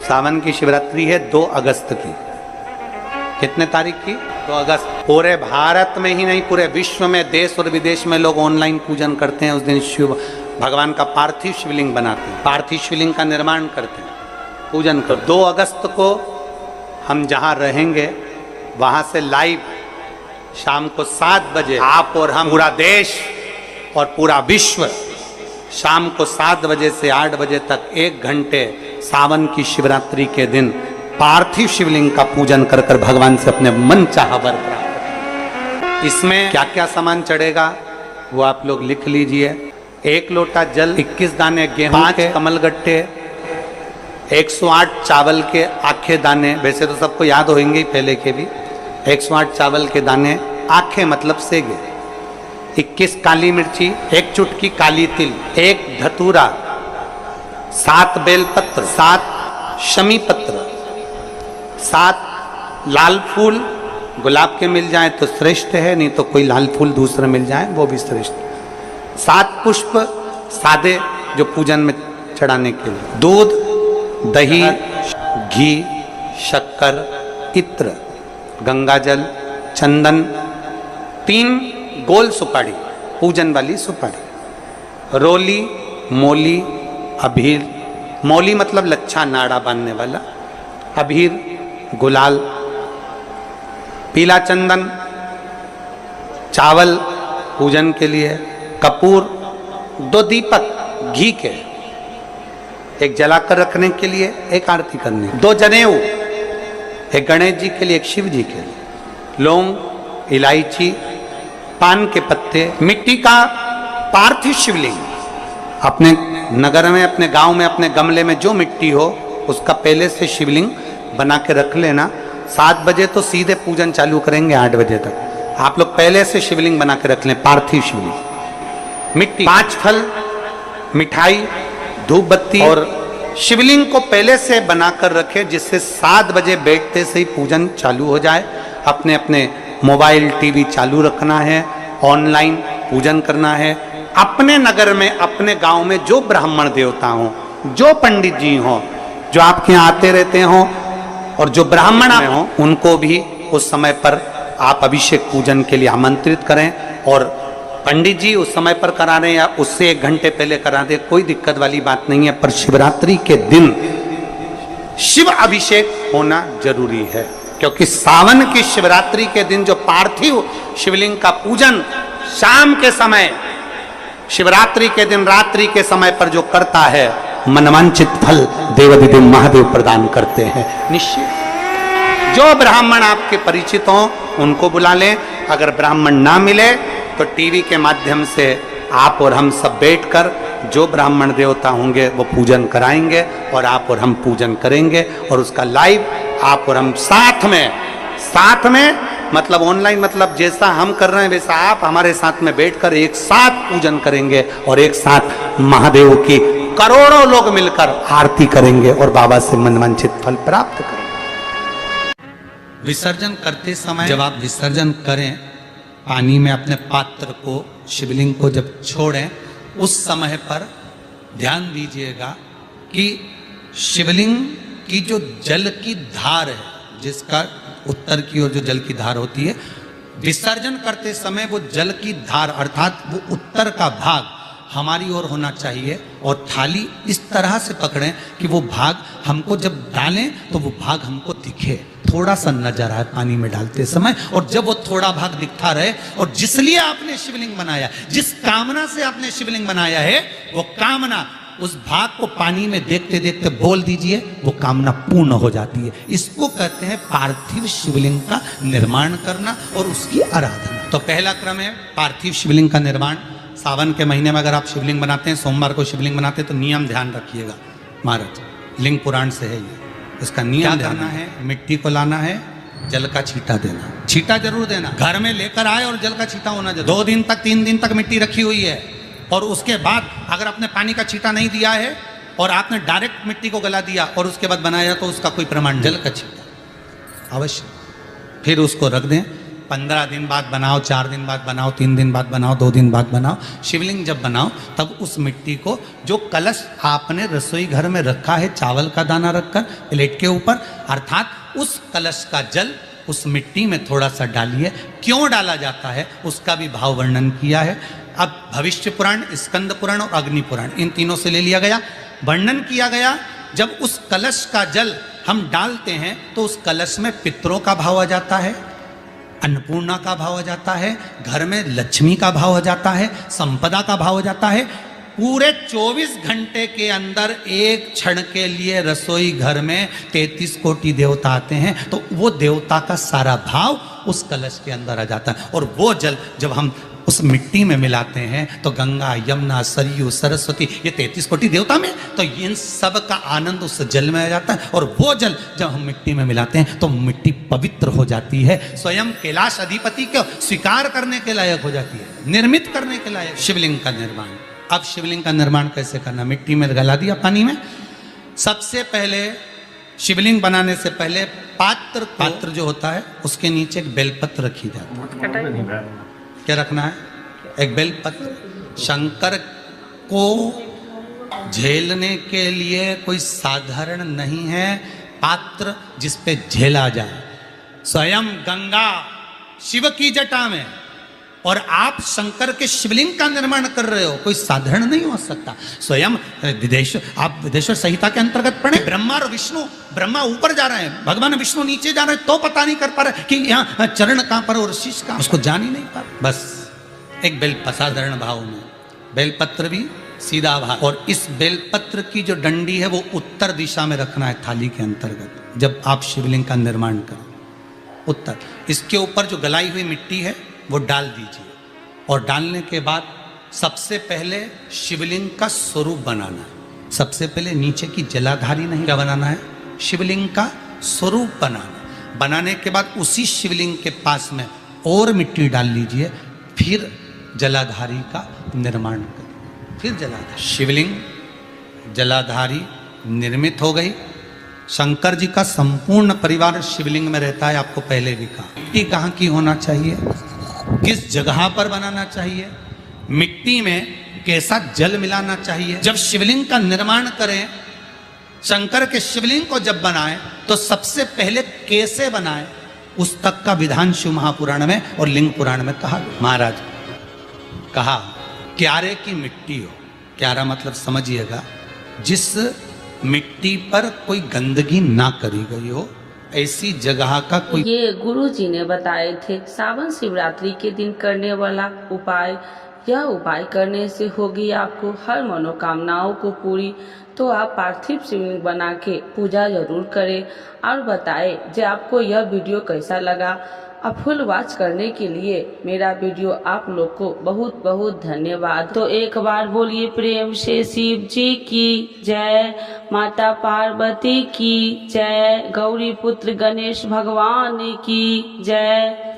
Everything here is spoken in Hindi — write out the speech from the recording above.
सावन की शिवरात्रि है 2 अगस्त की। कितने तारीख की? 2 अगस्त। पूरे भारत में ही नहीं, पूरे विश्व में, देश और विदेश में लोग ऑनलाइन पूजन करते हैं। उस दिन शिव भगवान का पार्थिव शिवलिंग बनाते हैं, पार्थिव शिवलिंग का निर्माण करते हैं, पूजन कर। 2 अगस्त को हम जहाँ रहेंगे वहाँ से लाइव शाम को 7 बजे आप और हम, पूरा देश और पूरा विश्व, शाम को 7 बजे से 8 बजे तक 1 घंटे सावन की शिवरात्रि के दिन पार्थिव शिवलिंग का पूजन कर कर भगवान से अपने मन चाहा वर प्राप्त करें। इसमें क्या क्या सामान चढ़ेगा वो आप लोग लिख लीजिए। 1 लोटा जल, 21 दाने गेहूं, 5 कमलगट्टे, 108 चावल के आखे दाने, वैसे तो सबको याद होंगे ही पहले के भी। 108 चावल के दाने, आखे मतलब सेगे, 21 काली मिर्ची, 1 चुटकी काली तिल, 1 धतूरा, 7 बेलपत्र, 7 शमी पत्र, 7 लाल फूल, गुलाब के मिल जाए तो श्रेष्ठ है, नहीं तो कोई लाल फूल दूसरा मिल जाए वो भी श्रेष्ठ। 7 पुष्प सादे जो पूजन में चढ़ाने के लिए, दूध, दही, घी, शक्कर, इत्र, गंगाजल, चंदन, 3 गोल सुपारी, पूजन वाली सुपारी, रोली, मोली, अभीर, मौली मतलब लच्छा नाड़ा बांधने वाला, अभीर, गुलाल, पीला चंदन, चावल पूजन के लिए, कपूर, 2 दीपक घी के, 1 जलाकर रखने के लिए, 1 आरती करने, 2 जनेऊ, 1 गणेश जी के लिए, 1 शिव जी के लिए, लौंग, इलायची, पान के पत्ते, मिट्टी का पार्थिव शिवलिंग। अपने नगर में, अपने गांव में, अपने गमले में जो मिट्टी हो उसका पहले से शिवलिंग बना के रख लेना। 7 बजे तो सीधे पूजन चालू करेंगे, 8 बजे तक आप लोग पहले से शिवलिंग बना के रख लें, पार्थिव शिवलिंग। मिट्टी, 5 फल, मिठाई, धूप बत्ती, और शिवलिंग को पहले से बनाकर रखे जिससे 7 बजे बैठते से ही पूजन चालू हो जाए। अपने अपने मोबाइल टीवी चालू रखना है, ऑनलाइन पूजन करना है। अपने नगर में, अपने गांव में जो ब्राह्मण देवता हों, जो पंडित जी हों, जो आपके यहाँ आते रहते हों, और जो ब्राह्मण हों, उनको भी उस समय पर आप अभिषेक पूजन के लिए आमंत्रित करें। और पंडित जी उस समय पर करा रहे या उससे 1 घंटे पहले करा दे, कोई दिक्कत वाली बात नहीं है। पर शिवरात्रि के दिन शिव अभिषेक होना जरूरी है, क्योंकि सावन की शिवरात्रि के दिन जो पार्थिव शिवलिंग का पूजन शाम के समय, शिवरात्रि के दिन रात्रि के समय पर जो करता है, मनवांचित फल देवाधिदेव महादेव प्रदान करते हैं निश्चित। जो ब्राह्मण आपके परिचित हों उनको बुला लें। अगर ब्राह्मण ना मिले तो टीवी के माध्यम से आप और हम सब बैठकर जो ब्राह्मण देवता होंगे वो पूजन कराएंगे और आप और हम पूजन करेंगे। और उसका लाइव आप और हम साथ में मतलब ऑनलाइन, मतलब जैसा हम कर रहे हैं वैसा आप हमारे साथ में बैठकर एक साथ पूजन करेंगे और एक साथ महादेव की करोड़ों लोग मिलकर आरती करेंगे और बाबा से मनवांछित फल प्राप्त करेंगे। विसर्जन करते समय जब आप विसर्जन करें, पानी में अपने पात्र को, शिवलिंग को जब छोड़ें, उस समय पर ध्यान दीजिएगा कि शिवलिंग की जो जल की धार है, जिसका उत्तर की ओर जो जल की धार होती है, विसर्जन करते समय वो जल की धार अर्थात वो उत्तर का भाग हमारी ओर होना चाहिए। और थाली इस तरह से पकड़ें कि वो भाग हमको जब डालें तो वो भाग हमको दिखे, थोड़ा सा नजर आए पानी में डालते समय। और जब वो थोड़ा भाग दिखता रहे, और जिसलिए आपने शिवलिंग बनाया, जिस कामना से आपने शिवलिंग बनाया है, वो कामना उस भाग को पानी में देखते देखते बोल दीजिए, वो कामना पूर्ण हो जाती है। इसको कहते हैं पार्थिव शिवलिंग का निर्माण करना और उसकी आराधना। तो पहला क्रम है पार्थिव शिवलिंग का निर्माण। सावन के महीने में अगर आप शिवलिंग बनाते हैं, सोमवार को शिवलिंग बनाते हैं, तो नियम ध्यान रखिएगा महाराज, लिंग पुराण से है ये, इसका नियम ध्यान है। मिट्टी को लाना है, जल का छींटा देना, छींटा जरूर देना, घर में लेकर आए और जल का छींटा होना जरूर। 2 दिन तक 3 दिन तक मिट्टी रखी हुई है, और उसके बाद अगर आपने पानी का छींटा नहीं दिया है और आपने डायरेक्ट मिट्टी को गला दिया और उसके बाद बनाया, तो उसका कोई प्रमाण, जल का छींटा अवश्य। फिर उसको रख दें, 15 दिन बाद बनाओ, 4 दिन बाद बनाओ, 3 दिन बाद बनाओ, 2 दिन बाद बनाओ। शिवलिंग जब बनाओ तब उस मिट्टी को, जो कलश आपने रसोई घर में रखा है चावल का दाना रखकर प्लेट के ऊपर, अर्थात उस कलश का जल उस मिट्टी में थोड़ा सा डालिए। क्यों डाला जाता है उसका भी भाव वर्णन किया है। अब भविष्य पुराण, स्कंद पुराण और अग्नि पुराण, इन तीनों से ले लिया गया। वर्णन किया गया जब उस कलश का जल हम डालते हैं तो उस कलश में पितरों का भाव आ जाता है, अन्नपूर्णा का भाव आ जाता है, घर में लक्ष्मी का भाव आ जाता है, संपदा का भाव आ जाता है। पूरे 24 घंटे के अंदर एक क्षण के लिए रसोई घर में 33 कोटि देवता आते हैं, तो वो देवता का सारा भाव उस कलश के अंदर आ जाता है। और वो जल जब हम उस मिट्टी में मिलाते हैं तो गंगा, यमुना, सरयू, सरस्वती, ये 33 कोटि देवता में, तो इन सब का आनंद उस जल में आ जाता है। और वो जल जब हम मिट्टी में मिलाते हैं तो मिट्टी पवित्र हो जाती है, स्वयं कैलाश अधिपति को स्वीकार करने के लायक हो जाती है, निर्मित करने के लायक। शिवलिंग का निर्माण, अब शिवलिंग का निर्माण कैसे करना? मिट्टी में गला दिया पानी में। सबसे पहले शिवलिंग बनाने से पहले पात्र जो होता है उसके नीचे एक बेलपत्र रखी जाती है। क्या रखना है? एक बेलपत्र। शंकर को झेलने के लिए कोई साधारण नहीं है पात्र जिस पे झेला जाए। स्वयं गंगा शिव की जटा में, और आप शंकर के शिवलिंग का निर्माण कर रहे हो, कोई साधारण नहीं हो सकता। स्वयं आप विदेश्वर संहिता के अंतर्गत पढ़े, ब्रह्मा और विष्णु, ब्रह्मा ऊपर जा रहे हैं, भगवान विष्णु नीचे जा रहे हैं, तो पता नहीं कर पा रहे कि यहाँ चरण कहाँ पर और शीश कहाँ, उसको जान ही नहीं पा रहे। बस एक साधारण भाव में बेलपत्र भी सीधा भाव, और इस बेलपत्र की जो डंडी है वो उत्तर दिशा में रखना है थाली के अंतर्गत जब आप शिवलिंग का निर्माण करो, उत्तर। इसके ऊपर जो गलाई हुई मिट्टी है वो डाल दीजिए, और डालने के बाद सबसे पहले शिवलिंग का स्वरूप बनाना है। सबसे पहले नीचे की जलाधारी नहीं, क्या बनाना है? शिवलिंग का स्वरूप बनाना। बनाने के बाद उसी शिवलिंग के पास में और मिट्टी डाल लीजिए, फिर जलाधारी का निर्माण करिए, फिर जलाधारी। शिवलिंग जलाधारी निर्मित हो गई। शंकर जी का संपूर्ण परिवार शिवलिंग में रहता है, आपको पहले भी कहा। मिट्टी कहाँ की होना चाहिए, किस जगह पर बनाना चाहिए, मिट्टी में कैसा जल मिलाना चाहिए। जब शिवलिंग का निर्माण करें, शंकर के शिवलिंग को जब बनाएं तो सबसे पहले कैसे बनाएं उस तक का विधान शिव महापुराण में और लिंग पुराण में कहा। महाराज कहा क्यारे की मिट्टी हो, क्यारा मतलब समझिएगा जिस मिट्टी पर कोई गंदगी ना करी गई हो, ऐसी जगह का कोई। ये गुरु जी ने बताए थे सावन शिवरात्रि के दिन करने वाला उपाय। यह उपाय करने से होगी आपको हर मनोकामनाओं को पूरी। तो आप पार्थिव शिवलिंग बना के पूजा जरूर करें और बताएं जो आपको यह वीडियो कैसा लगा। अब फुल वॉच करने के लिए मेरा वीडियो आप लोग को बहुत बहुत धन्यवाद। तो एक बार बोलिए प्रेम से शिव जी की जय, माता पार्वती की जय, गौरी पुत्र गणेश भगवान की जय।